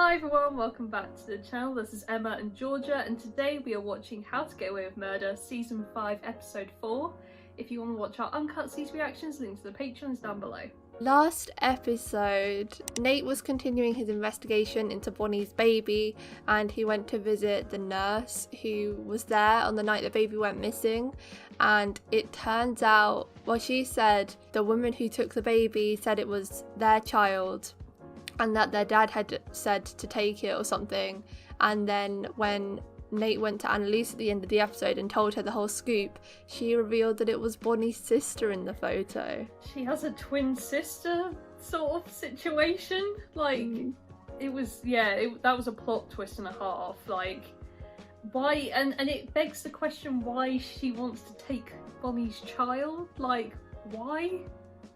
Hi everyone, welcome back to the channel. This is Emma and Georgia, and today we are watching How to Get Away with Murder Season 5 Episode 4. If you want to watch our uncut season reactions, link to the Patreon is down below. Last episode, Nate was continuing his investigation into Bonnie's baby, and he went to visit the nurse who was there on the night the baby went missing. And it turns out, well, she said the woman who took the baby said it was their child and that their dad had said to take it or something. And then when Nate went to Annalise at the end of the episode and told her the whole scoop, she revealed that it was Bonnie's sister in the photo. She has a twin sister sort of situation. Like, it was, that was a plot twist and a half. Like, why? And it begs the question why she wants to take Bonnie's child. Like, why?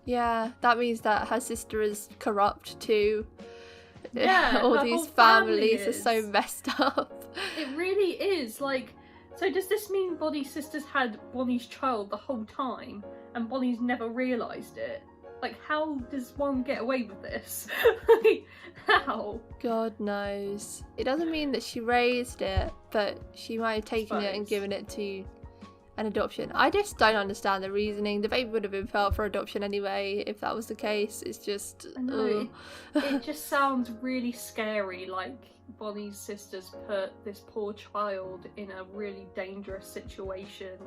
Yeah, that means that her sister is corrupt too. Yeah, all these families are so messed up. It really is. Like, so does this mean Bonnie's sisters had Bonnie's child the whole time and Bonnie's never realised it? Like, how does one get away with this? Like, how? God knows. It doesn't mean that she raised it, but she might have taken it and given it to an adoption. I just don't understand the reasoning. The baby would have been put up for adoption anyway if that was the case. It's just... I know, it just sounds really scary, like Bonnie's sisters put this poor child in a really dangerous situation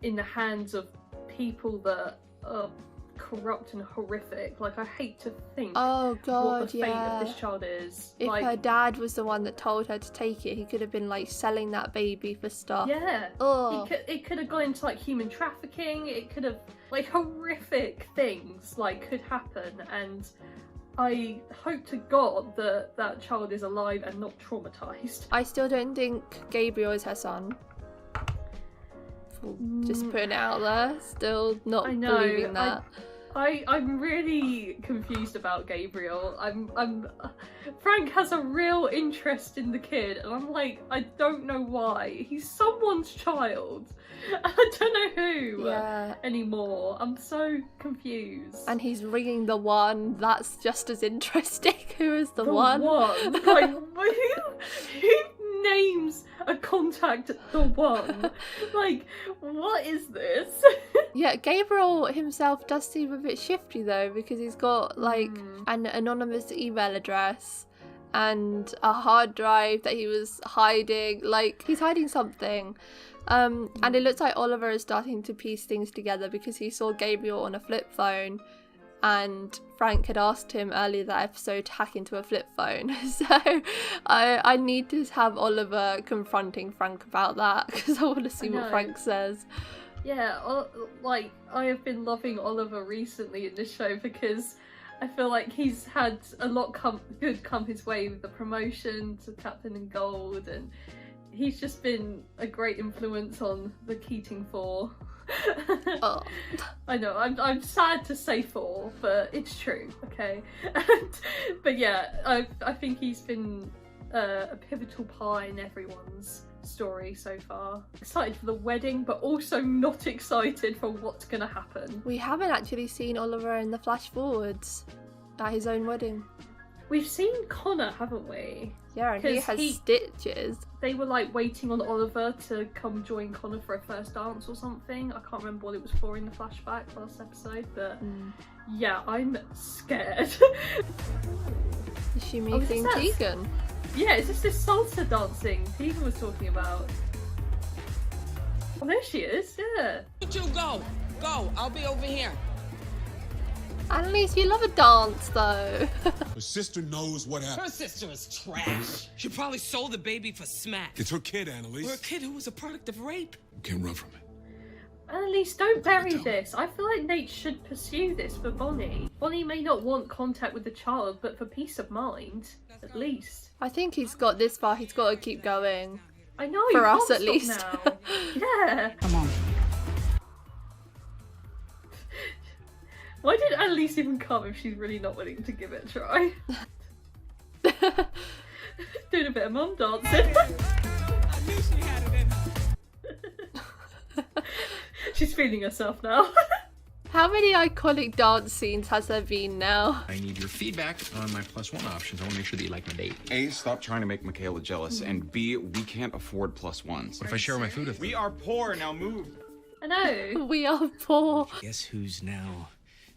in the hands of people that are corrupt and horrific. Like, I hate to think God, what the fate of this child is. If like, her dad was the one that told her to take it, he could have been like selling that baby for stuff. Yeah. Oh. It could have gone into like human trafficking. It could have, like, horrific things like could happen, and I hope to God that that child is alive and not traumatized. I still don't think Gabriel is her son. Just putting it out there, still not believing that. I'm really confused about Gabriel. Frank has a real interest in the kid, and I'm like, I don't know why. He's someone's child. I don't know who anymore. I'm so confused. And he's ringing the one. That's just as interesting. Who is the one? Like, who names a contact the one? Like, what is this? Yeah, Gabriel himself does seem a bit shifty though, because he's got like an anonymous email address and a hard drive that he was hiding. Like, he's hiding something. And it looks like Oliver is starting to piece things together because he saw Gabriel on a flip phone, and Frank had asked him earlier that episode to hack into a flip phone. So I need to have Oliver confronting Frank about that because I want to see what Frank says. Yeah, like, I have been loving Oliver recently in this show because I feel like he's had a lot good come his way with the promotion to Captain in Gold, and he's just been a great influence on the Keating 4. Oh. I know, I'm sad to say 4, but it's true, okay? But yeah, I think he's been a pivotal part in everyone's story so far. Excited for the wedding, but also not excited for what's gonna happen. We haven't actually seen Oliver in the flash forwards at his own wedding. We've seen Connor, haven't we? Yeah, and he has stitches. They were like waiting on Oliver to come join Connor for a first dance or something. I can't remember what it was for in the flashback last episode, but yeah, I'm scared. Is she meeting Tegan? Yeah, is this salsa dancing Tegan was talking about? Oh, there she is, yeah. You go, I'll be over here. Annalise, you love a dance though. Her sister knows what happened. Her sister is trash. She probably sold the baby for smack. It's her kid, Annalise. Or a kid who was a product of rape. You can't run from it. Annalise, don't bury this. I feel like Nate should pursue this for Bonnie. Bonnie may not want contact with the child, but for peace of mind, at least. I think he's got this far, he's got to keep going. I know, for us at least. Now. Yeah. Come on. Why did Annalise even come if she's really not willing to give it a try? Doing a bit of mum dancing. I knew she had it in her. She's feeling herself now. How many iconic dance scenes has there been now? I need your feedback on my +1 options. I want to make sure that you like my date. A, stop trying to make Michaela jealous, and B, we can't afford +1s. What if I share my food with We them? are poor, now move. I know. We are poor. Guess who's now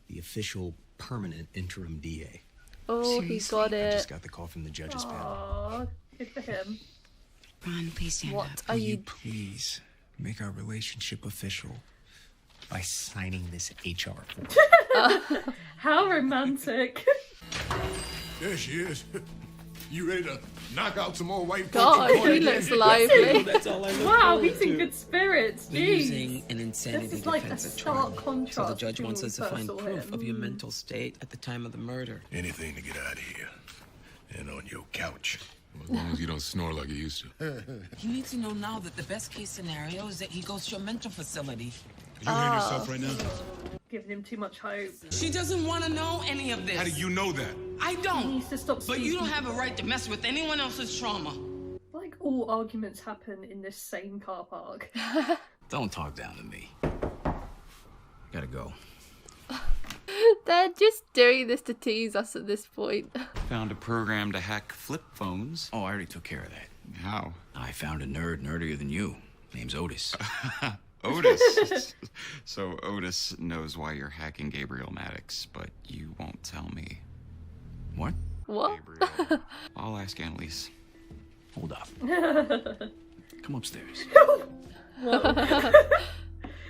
the official permanent interim DA? Oh, he got I it. just got the call from the judges panel. Aww, good for him. Ron, please stand What up. are Will you? please make our relationship official by signing this HR form? How romantic. There she is. You ready to knock out some more white folks? God, he looks lively. That's all I look Wow, forward he's in to. good spirits. We're Jeez. using an insanity This is like a defense at stark trial. contrast So the judge to wants us to when we find first saw proof him. of your mental state at the time of the murder. Anything to get out of here. And on your couch. As long as you don't snore like you used to. He needs to know now that the best case scenario is that he goes to a mental facility. Are you hearing yourself right now? Giving him too much hope. She doesn't want to know any of this. How do you know that? I He don't. needs to stop But speaking. you don't have a right to mess with anyone else's trauma. Like all arguments happen in this same car park. Don't talk down to me. Gotta go. They're just doing this to tease us at this point. Found a program to hack flip phones. Oh, I already took care of that. How? I found a nerd nerdier than you. Name's Otis. Otis. So Otis knows why you're hacking Gabriel Maddox, but you won't tell me. What? What? Gabriel. I'll ask Annalise. Hold up. Come upstairs.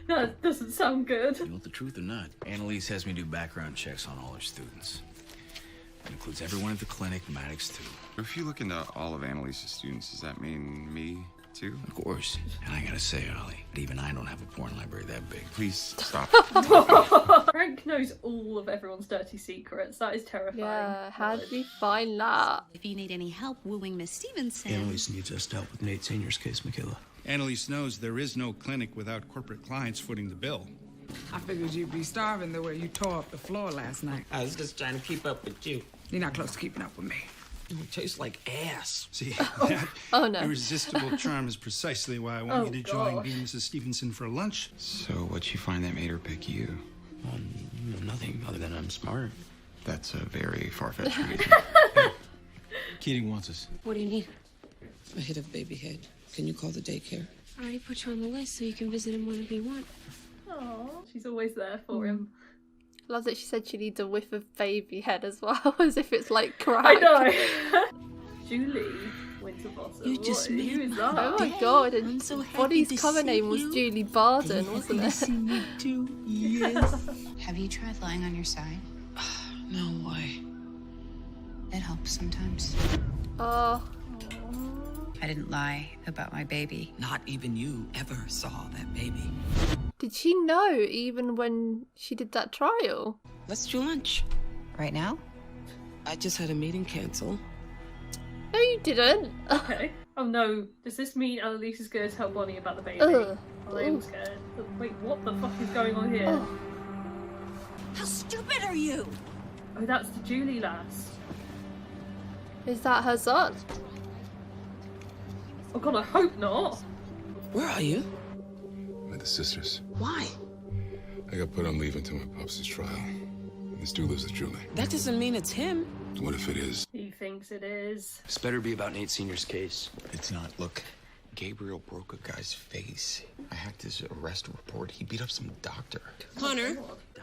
That doesn't sound good. You want the truth or not? Annalise has me do background checks on all her students. That includes everyone at the clinic, Maddox too. If you look into all of Annalise's students, does that mean me too? Of course. And I gotta say, Ollie, even I don't have a porn library that big. Please stop. Frank knows all of everyone's dirty secrets. That is terrifying. Yeah, how did we find that? If you need any help wooing Miss Stevenson... Annalise needs us to help with Nate Senior's case, Michaela. Annalise knows there is no clinic without corporate clients footing the bill. I figured you'd be starving the way you tore up the floor last night. I was just trying to keep up with you. You're not close to keeping up with me. It tastes like ass. See, that Oh no. irresistible charm is precisely why I want Oh, you to join gosh. me and Mrs. Stevenson for lunch. So what'd you find that made her pick you? Nothing other than I'm smart. That's a very far-fetched reason. Keating wants us. What do you need? A hit of baby head. Can you call the daycare? I already put you on the list so you can visit him whenever you want. Aww, she's always there for him. Love that she said she needs a whiff of baby head as well, as if it's like crack. I know. Julie Winterbottom. You just What? made Who is Oh that? my god, and I'm so happy Bonnie's to cover see name was you. Julie Barden, wasn't it? me too. Yes. Have you tried lying on your side? No, why? It helps sometimes. Oh, I didn't lie about my baby. Not even you ever saw that baby. did she know even when she did that trial? Let's do lunch. Right now? I just had a meeting cancel. No, you didn't. Okay. Oh no, does this mean Annalise is going to tell Bonnie about the baby? Ugh. I am scared. Wait, what the fuck is going on here? Oh. How stupid are you? Oh, that's the Julie lass. Is that her son? Oh god, I hope not. Where are you? I'm at the sisters. Why? I got put on leave until my pops' trial. This dude lives with Julie. That doesn't mean it's him. What if it is? He thinks it is. This better be about Nate Senior's case. It's not. Look, Gabriel broke a guy's face. I hacked his arrest report. He beat up some doctor. Hunter,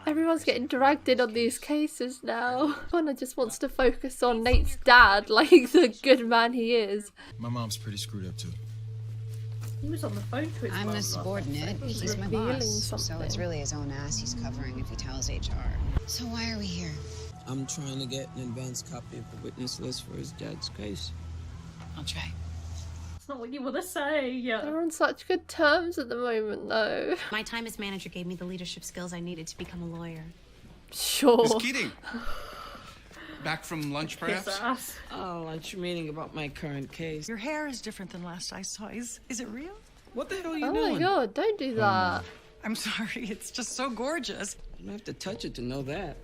Everyone's getting dragged in on these cases now. Connor just wants to focus on Nate's dad, like the good man he is. My mom's pretty screwed up too. He was on the phone to his I'm mum the last subordinate. night. He's my revealing boss. So something. it's really his own ass he's covering if he tells HR. So why are we here? I'm trying to get an advance copy of the witness list for his dad's case. I'll try. It's not what you want to say. Yeah. They're on such good terms at the moment, though. My time as manager gave me the leadership skills I needed to become a lawyer. Sure. Miss Keating. Back from lunch, Kiss perhaps? ass. Oh, lunch meeting about my current case. Your hair is different than last I saw. Is it real? What the hell are you Oh doing? my god, don't do that. I'm sorry, it's just so gorgeous. You don't have to touch it to know that.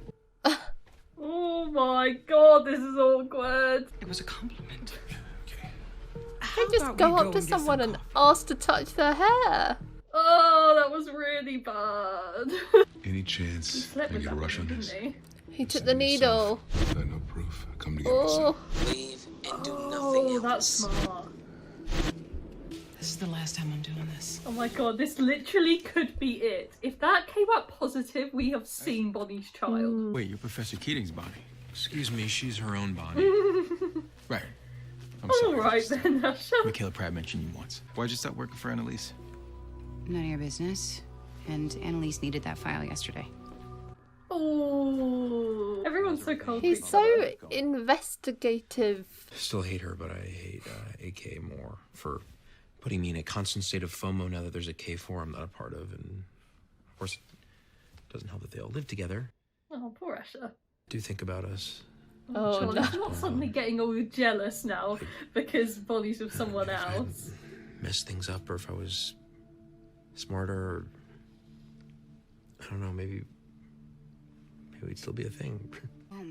Oh my god, this is awkward. It was a compliment. They just go up to someone and ask to touch their hair. Oh, that was really bad. Any He chance slept I with get a that rush on woman, this? didn't he? He took the needle. Got no proof. I come to get Oh, Leave and do nothing Oh, else. that's smart. This is the last time I'm doing this. Oh my god, this literally could be it. If that came up positive, we have seen Bonnie's child. Wait, you're Professor Keating's Bonnie. Excuse me, she's her own Bonnie. Right. I'm sorry. Alright then, Asher. Michaela Pratt mentioned you once. Why'd you stop working for Annalise? None of your business. And Annalise needed that file yesterday. Oh, everyone's so cold. he's so investigative. Still hate her, but I hate AK more for putting me in a constant state of FOMO now that there's a K4 I'm not a part of. And of course, it doesn't help that they all live together. Oh, poor Asher. Do think about us. Oh, God, no. he's not suddenly getting all jealous now because Bonnie's with someone else. Messed things up, or if I was smarter, or I don't know, maybe it'd still be a thing.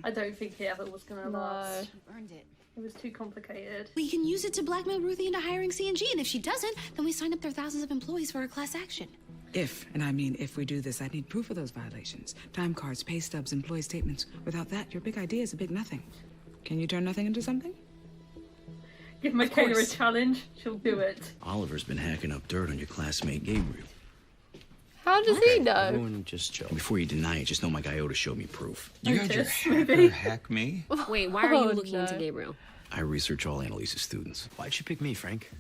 I don't think he ever was gonna last. You earned it. It was too complicated. We can use it to blackmail Ruthie into hiring C&G, and if she doesn't, then we sign up their thousands of employees for a class action. If, and I mean if we do this, I need proof of those violations. Time cards, pay stubs, employee statements. Without that, your big idea is a big nothing. Can you turn nothing into something? Give Michaela a challenge, she'll do it. Oliver's been hacking up dirt on your classmate Gabriel. How does he know? Everyone just chill. Before you deny it, just know my guy Oda showed me proof. You had your Otis, hacker maybe. hack me? Wait, why are Oh, you looking no. into Gabriel? I research all Annalise's students. Why'd you pick me, Frank?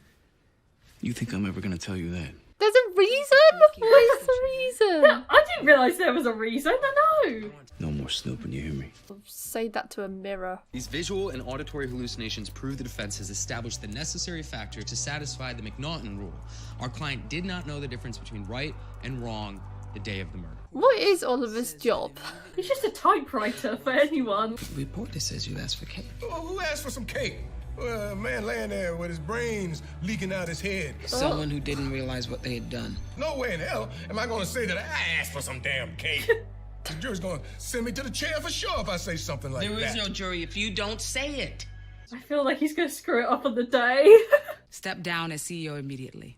You think I'm ever gonna tell you that? There's a reason? What is the reason? I didn't realise there was a reason, I know. No more snooping, you hear me? Say that to a mirror. These visual and auditory hallucinations prove the defense has established the necessary factor to satisfy the McNaughton rule. Our client did not know the difference between right and wrong the day of the murder. What is Oliver's job? He's just a typewriter for anyone. Reporter says you asked for cake. Oh, who asked for some cake? A man laying there with his brains leaking out his head. Someone who didn't realize what they had done. No way in hell am I gonna say that I asked for some damn cake. The jury's gonna send me to the chair for sure if I say something like that. There is no jury if you don't say it. I feel like he's gonna screw it up on the day. Step down as CEO immediately.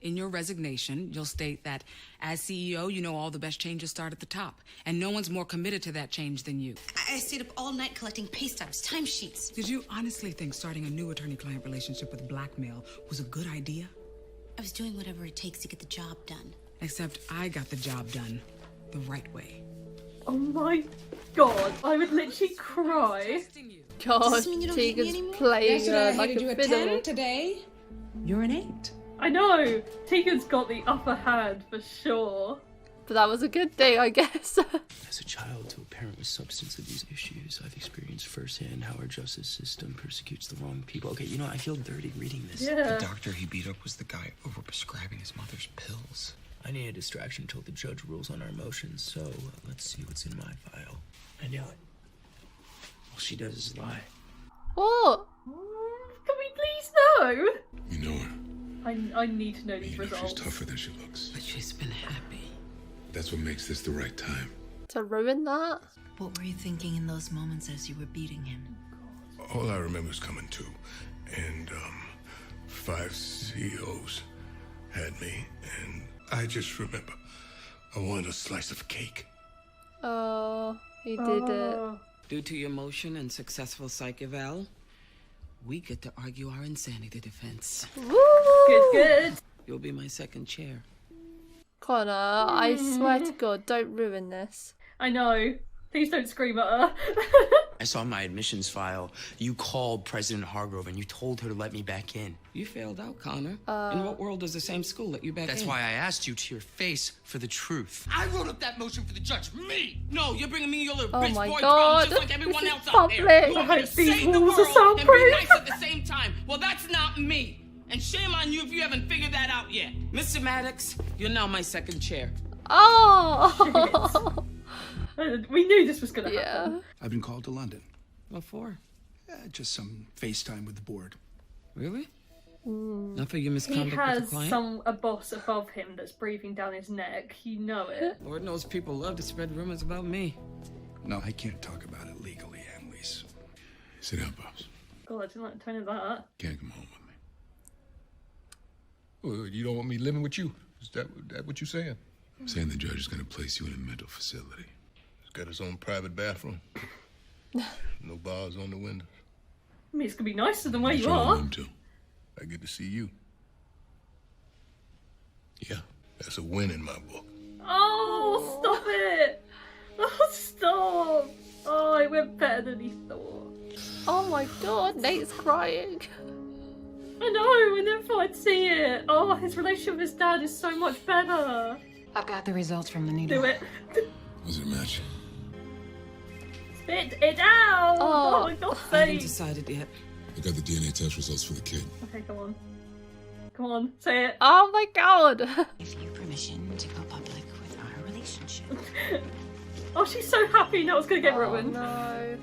In your resignation, you'll state that as CEO, you know all the best changes start at the top, and no one's more committed to that change than you. I stayed up all night collecting pay stubs, timesheets. Did you honestly think starting a new attorney-client relationship with blackmail was a good idea? I was doing whatever it takes to get the job done. Except I got the job done the right way. Oh my god, I would literally cry. God, Does this mean you don't hate me Tegan's anymore? playing Yesterday I like hated you a at fiddle. 10, today you're an 8. I know, Tegan's got the upper hand for sure. But that was a good thing, I guess. As a child to a parent with substance abuse issues, I've experienced firsthand how our justice system persecutes the wrong people. Okay, you know, I feel dirty reading this. Yeah. The doctor he beat up was the guy overprescribing his mother's pills. I need a distraction until the judge rules on our motions, so let's see what's in my file. I knew it. All she does is lie. What? Can we please know? You know her. I need to know these You know results. she's tougher than she looks. But she's been happy. That's what makes this the right time. To ruin that? What were you thinking in those moments as you were beating him? All I remember is coming to, and 5 CEOs had me, and I just remember I wanted a slice of cake. Oh, he did it. Due to your motion and successful psych eval, we get to argue our insanity defense. Woo! Good. You'll be my second chair. Connor, I swear to God, don't ruin this. I know. Please don't scream at her. I saw my admissions file. You called President Hargrove and you told her to let me back in. You failed out, Connor. In what world does the same school let you back in? That's why I asked you to your face for the truth. I wrote up that motion for the judge. Me! No, you're bringing me your little Oh bitch my boy God, problems just like everyone this else is out there. public. You want I me hope to these save the walls are world and be soundproof. nice at the same time. Well, that's not me. And shame on you if you haven't figured that out yet. Mr. Maddox, you're now my second chair. Oh! We knew this was going to Yeah. happen. I've been called to London. What for? Just some FaceTime with the board. Really? Not for your He misconduct with has the client? a boss above him that's breathing down his neck. You know it. Lord knows people love to spread rumors about me. No, I can't talk about it legally, Annalise. Sit down, Pops. God, I didn't like the tone of that. Can't come home with me. Well, you don't want me living with you? Is that what you saying? I'm saying the judge is going to place you in a mental facility. He's got his own private bathroom. No bars on the windows. I mean, it's gonna be nicer than where you Control are. room, too. I get to see you. Yeah, that's a win in my book. Oh, stop it! Oh, stop! Oh, it went better than he thought. Oh my god, Nate's crying. I know, I never thought I'd see it. Oh, his relationship with his dad is so much better. I've got the results from the needle. Do it. Was it a match? Spit it out! Oh my God's I haven't sake. decided yet. I got the DNA test results for the kid. Okay, come on. Come on, say it. Oh my god. Give you permission to go public with our relationship. Oh, she's so happy now it's gonna get ruined. No.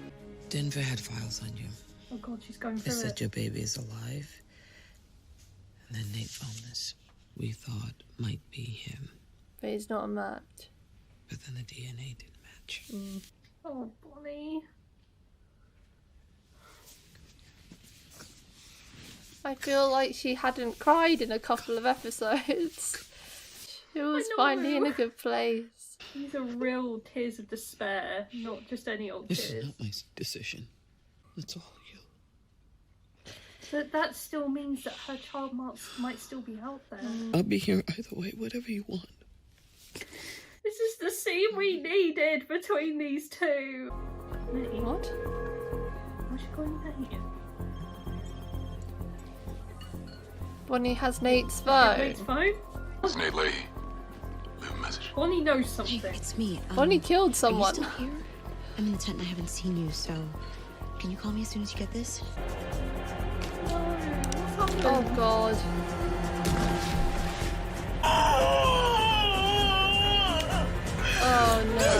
Denver had files on you. Oh God, she's going They through said it. your baby is alive. And then Nate found this. We thought might be him. But he's not a match. But then the DNA didn't match. Oh, Bonnie. I feel like she hadn't cried in a couple of episodes. She was finally in a good place. These are real tears of despair, not just any old This tears. is not my decision. That's all you. But that still means that her child might still be out there. I'll be here either way, whatever you want. This is the scene we needed between these two. Nate. What? What's she calling Nate? Bonnie has Nate's phone. Nate's phone? It's Nate Leahy. Leave a message. Bonnie knows something. Hey, it's me. Bonnie killed someone. Are you still here? I'm in the tent and I haven't seen you, so can you call me as soon as you get this? Oh god. Oh no.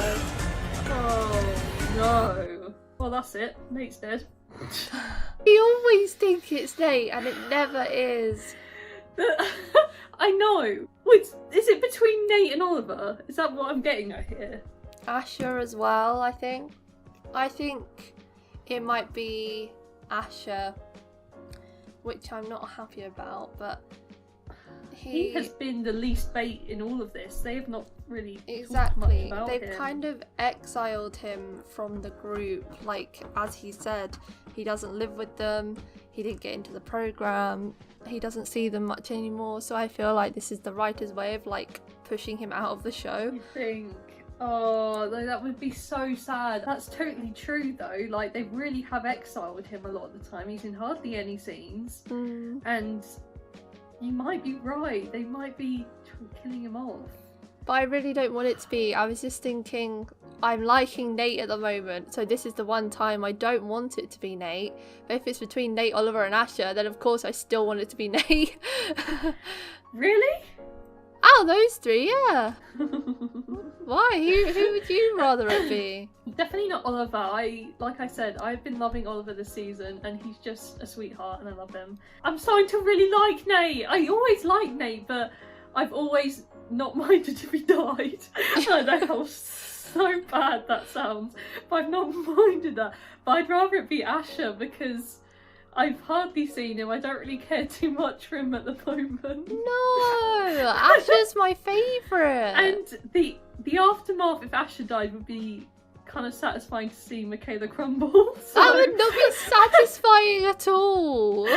Oh no. Well, that's it. Nate's dead. We always think it's Nate and it never is. I know. Wait, is it between Nate and Oliver? Is that what I'm getting at here? Asher as well, I think. I think it might be Asher, which I'm not happy about, but He has been the least bait in all of this. They have not really exactly. talked much about They've him. kind of exiled him from the group. Like, as he said, he doesn't live with them. He didn't get into the program. He doesn't see them much anymore. So I feel like this is the writer's way of like pushing him out of the show. You think? Oh, that would be so sad. That's totally true though. Like, they really have exiled him a lot of the time. He's in hardly any scenes. And you might be right. They might be killing him off. But I really don't want it to be. I was just thinking, I'm liking Nate at the moment, so this is the one time I don't want it to be Nate. But if it's between Nate, Oliver and Asher, then of course I still want it to be Nate. Really? Oh, those three, yeah. Why? Who would you rather it be? Definitely not Oliver. Like I said, I've been loving Oliver this season and he's just a sweetheart and I love him. I'm starting to really like Nate. I always liked Nate, but I've always not minded if he died. I know how so bad that sounds, but I've not minded that. But I'd rather it be Asher because I've hardly seen him. I don't really care too much for him at the moment. No, Asher's my favourite. And the aftermath if Asher died would be kind of satisfying to see Michaela crumble. So... That would not be satisfying at all.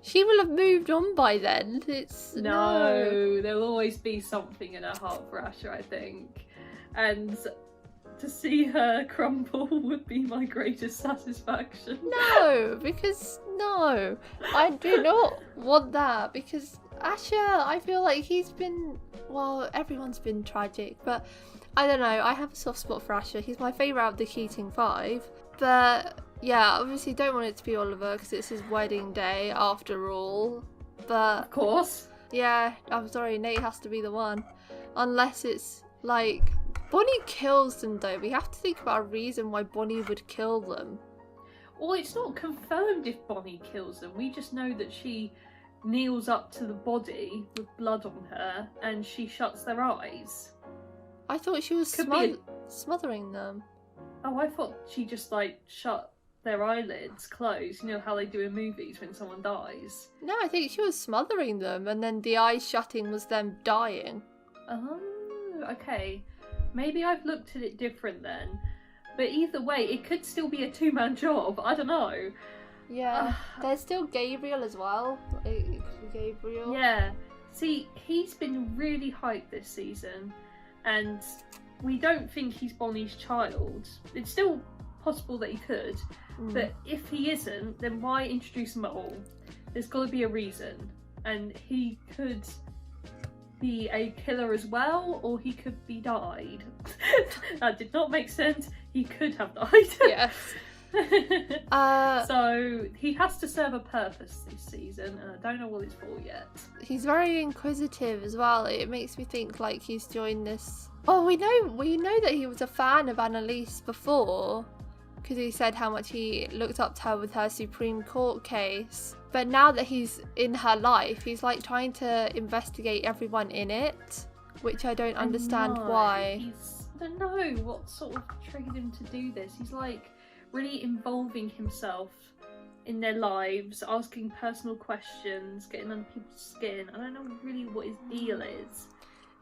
She will have moved on by then. It's no, there'll always be something in her heart for Asher, I think. And to see her crumble would be my greatest satisfaction. No, because no, I do not want that because Asher, I feel like he's been, well, everyone's been tragic, but I don't know, I have a soft spot for Asher. He's my favourite out of the Keating 5, but yeah, obviously don't want it to be Oliver because it's his wedding day after all, but of course. Yeah, I'm sorry, Nate has to be the one. Unless it's like, Bonnie kills them though. We have to think about a reason why Bonnie would kill them. Well, it's not confirmed if Bonnie kills them. We just know that she kneels up to the body with blood on her and she shuts their eyes. I thought she was smothering them. Oh, I thought she just like shut their eyelids closed. You know how they do in movies when someone dies? No, I think she was smothering them and then the eyes shutting was them dying. Oh, okay. Maybe I've looked at it different then. But either way, it could still be a two-man job. I don't know. Yeah. There's still Gabriel as well. Gabriel. Yeah. See, he's been really hyped this season, and we don't think he's Bonnie's child. It's still possible that he could, but if he isn't, then why introduce him at all? There's got to be a reason, and he could be a killer as well, or he could be died. That did not make sense. He could have died. Yes. So he has to serve a purpose this season, and I don't know what it's for yet. He's very inquisitive as well. It makes me think like he's joined this. Oh, we know that he was a fan of Annalise before, because he said how much he looked up to her with her Supreme Court case. But now that he's in her life, he's like trying to investigate everyone in it, which I don't understand why. I don't know what sort of triggered him to do this. He's like really involving himself in their lives, asking personal questions, getting under people's skin. I don't know really what his deal is.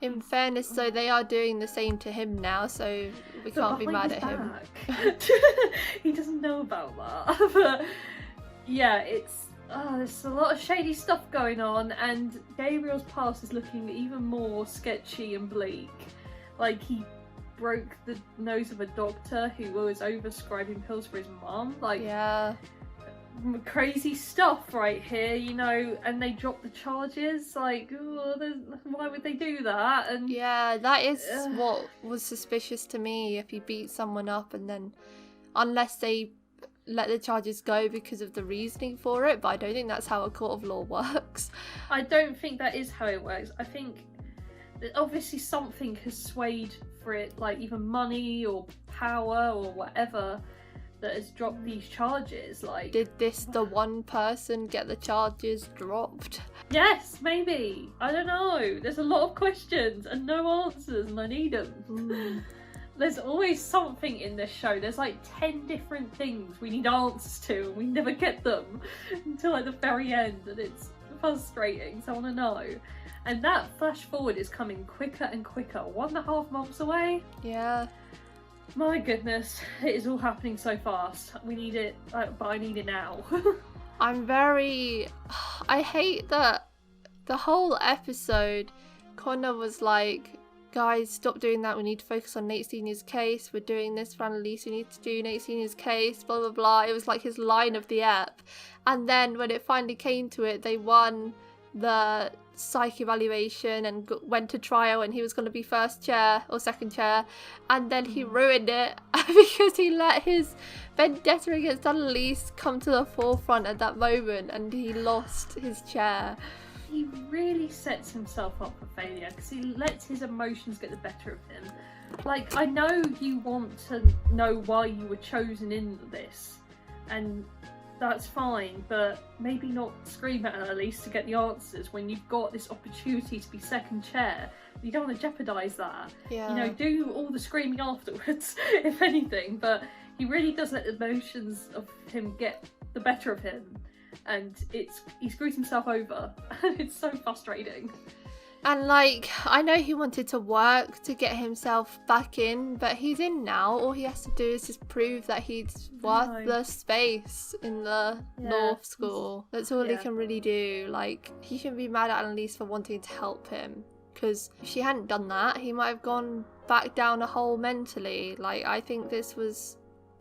In fairness, though, they are doing the same to him now, so we can't be mad at him. He doesn't know about that. But yeah, there's a lot of shady stuff going on, and Gabriel's past is looking even more sketchy and bleak. Like, he broke the nose of a doctor who was overscribing pills for his mum. Like, yeah, crazy stuff right here, you know. And they dropped the charges. Like, why would they do that? And yeah, that is what was suspicious to me. If he beat someone up and then, unless they let the charges go because of the reasoning for it, but I don't think that's how a court of law works. I don't think that is how it works. I think that obviously something has swayed for it, like even money or power or whatever, that has dropped these charges. Like, did the one person get the charges dropped? Yes, maybe. I don't know. There's a lot of questions and no answers, and I need them. There's always something in this show. There's like 10 different things we need answers to, and we never get them until like the very end, and it's frustrating, so I want to know. And that flash forward is coming quicker and quicker. 1.5 months away? Yeah. My goodness, it is all happening so fast. We need it, but I need it now. I hate that the whole episode, Connor was like, guys, stop doing that. We need to focus on Nate Sr.'s case. We're doing this for Annalise. We need to do Nate Sr.'s case, blah, blah, blah. It was like his line of the ep. And then when it finally came to it, they won the psych evaluation and went to trial, and he was going to be first chair or second chair, and then he ruined it because he let his vendetta against Annalise come to the forefront at that moment, and he lost his chair. He really sets himself up for failure because he lets his emotions get the better of him. Like, I know you want to know why you were chosen in this, and that's fine, but maybe not scream at Annalise to get the answers when you've got this opportunity to be second chair. You don't want to jeopardise that. Yeah. You know, do all the screaming afterwards, if anything, but he really does let the emotions of him get the better of him, and he screws himself over, and it's so frustrating. And like, I know he wanted to work to get himself back in, but he's in now. All he has to do is just prove that he's worth the space in the law school. That's all he can really do. Like, he shouldn't be mad at Annalise for wanting to help him, because if she hadn't done that, he might have gone back down a hole mentally. Like, I think this was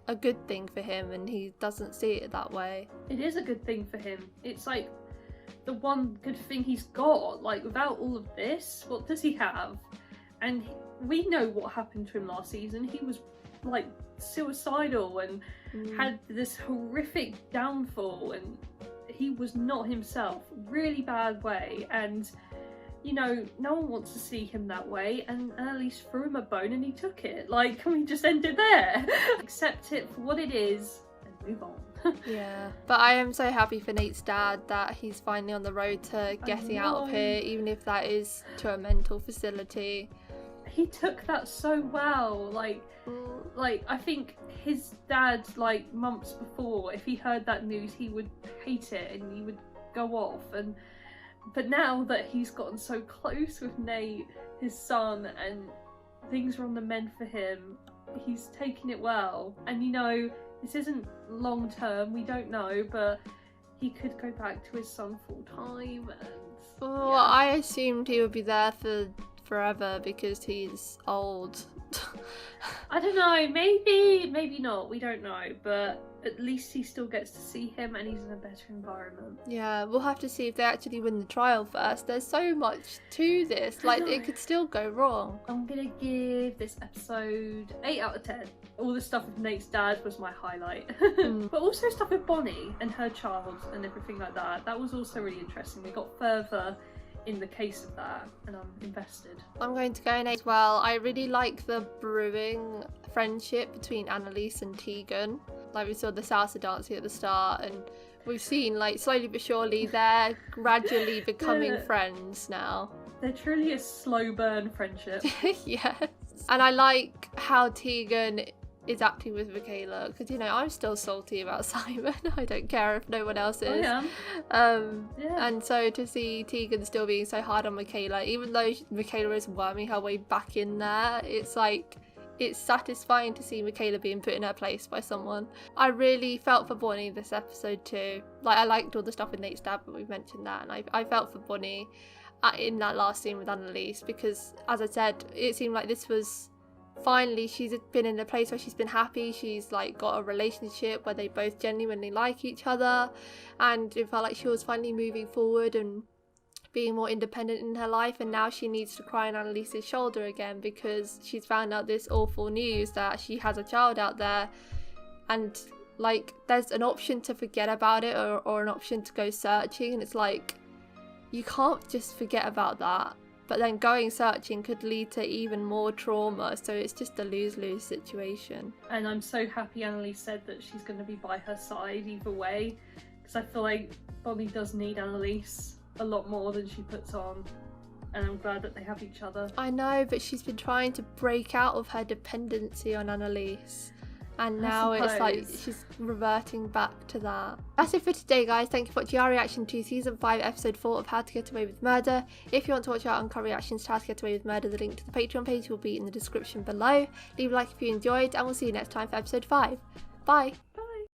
a good thing for him, and he doesn't see it that way. It is a good thing for him. It's like the one good thing he's got. Like, without all of this, what does he have? And we know what happened to him last season. He was like suicidal and had this horrific downfall, and he was not himself. Really bad way. And you know, no one wants to see him that way, and Annalise threw him a bone and he took it. Like, can we just end it there? Accept it for what it is and move on. Yeah, but I am so happy for Nate's dad that he's finally on the road to getting out of here, even if that is to a mental facility. He took that so well. Like I think his dad, like months before, if he heard that news, he would hate it and he would go off. And But now that he's gotten so close with Nate, his son, and things are on the mend for him, he's taking it well. And you know, this isn't long term, we don't know, but he could go back to his son full time. And well, I assumed he would be there for forever because he's old. I don't know, maybe not, we don't know, but at least he still gets to see him and he's in a better environment. Yeah, we'll have to see if they actually win the trial first. There's so much to this, like it could still go wrong. I'm gonna give this episode 8 out of 10. All the stuff with Nate's dad was my highlight. But also stuff with Bonnie and her child and everything like that. That was also really interesting. We got further in the case of that, and I'm invested. I'm going to go in 8 as well. I really like the brewing friendship between Annalise and Tegan. Like we saw the salsa dancing at the start, and we've seen like slowly but surely they're gradually becoming friends now. They're truly a slow burn friendship. Yes. And I like how Tegan is acting with Michaela, because you know I'm still salty about Simon. I don't care if no one else is. And so to see Tegan still being so hard on Michaela, even though Michaela is worming her way back in there, it's like it's satisfying to see Michaela being put in her place by someone. I really felt for Bonnie this episode too. Like I liked all the stuff with Nate's dad, but we mentioned that, and I felt for Bonnie in that last scene with Annalise, because as I said, it seemed like this was finally she's been in a place where she's been happy. She's like got a relationship where they both genuinely like each other, and it felt like she was finally moving forward and being more independent in her life. And now she needs to cry on Annalise's shoulder again because she's found out this awful news that she has a child out there, and like there's an option to forget about it or an option to go searching, and it's like you can't just forget about that. But then going searching could lead to even more trauma, so it's just a lose-lose situation. And I'm so happy Annalise said that she's going to be by her side either way, because I feel like Bonnie does need Annalise a lot more than she puts on, and I'm glad that they have each other. I know, but she's been trying to break out of her dependency on Annalise, and now it's like she's reverting back to that. That's it for today, guys. Thank you for watching our reaction to season 5 episode 4 of How to Get Away with Murder. If you want to watch our uncut reactions to How to Get Away with Murder, the link to the Patreon page will be in the description below. Leave a like if you enjoyed, and we'll see you next time for episode 5. Bye.